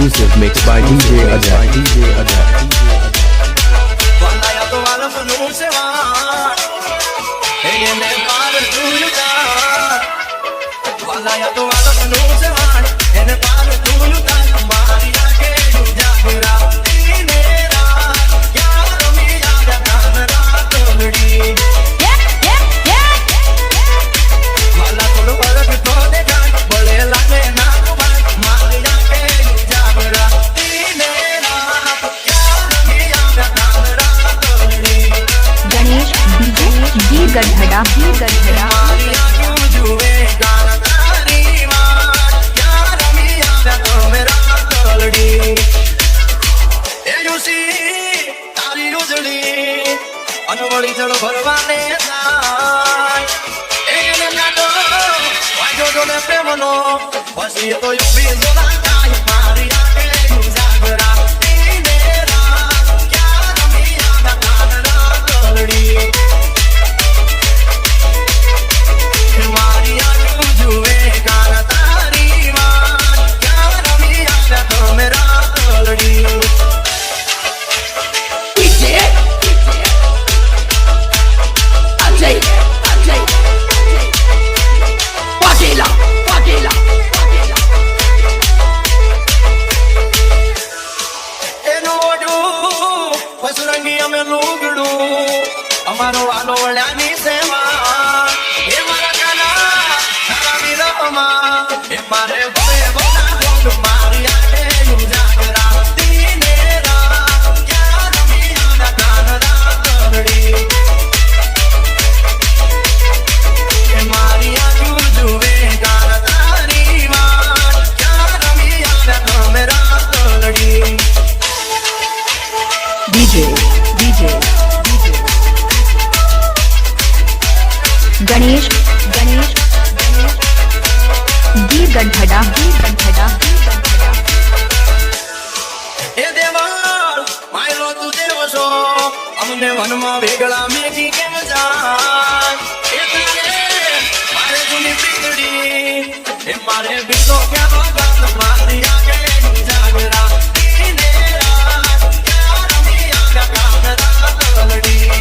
exclusive mixed by DJ Ajay. गढ़ड़ा अनवड़ी जड़ भरवाने प्रेमनो बसी तो यू भी जोला मारी आके जागरा तेरा क्या रमिया गाना गलड़ी मारिया जुए गाना तारी मां क्या रमिया तो मेरा गलड़ी અમારો આલો વળ્યાની સેવા એ મારા કાના તારા વિરહમાં એ મારે ભલે બોલા બોલ મારી આકે ઉજાગરા દીને રાત ક્યાં રમિયા ગાના ગલડી એ મારી આંખો જુએ ગાના તારી વાત ક્યાં રમિયા મેરા ગલડી DJ गणेश गी गढ़ड़ा એ દેવાળ માયલો તું દેવ છો અમને વનમાં વેગળા મેઘી કેમ જાય એ તારે મારે જૂની પીતડી એ મારે બીજો ક્યાં ગાત મારી આગે જાગરા દીને રાત ક્યાં રમિયા ગાના ગલડી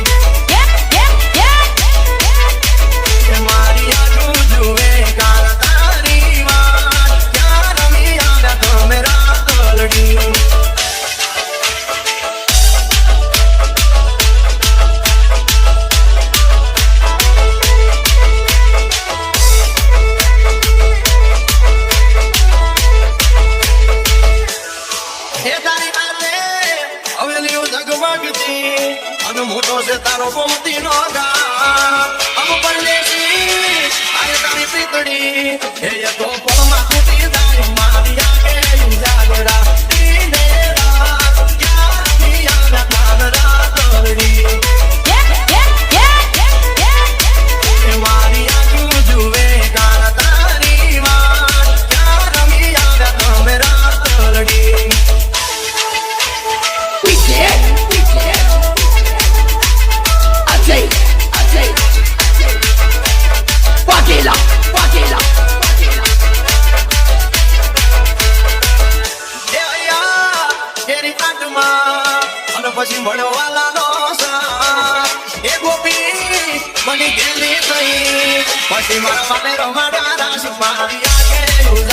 મોટો છે તારો પોતી નો ગા અમ પરદેશી આય તારી પીતડી એ તો પળમાં તૂટી જાય મારી આગે ઉજાગરા દીને રાત ક્યાં રમિયા ગાના ગલડી એ મારી આંખો જુએ ગાના તારી વાત ક્યાં રમિયા મેરા ગલડી પછી મળવાલા નો એ ગોપી મને ગેલી થઈ પછી મારા માટે રમાડા રાસ મારી આગે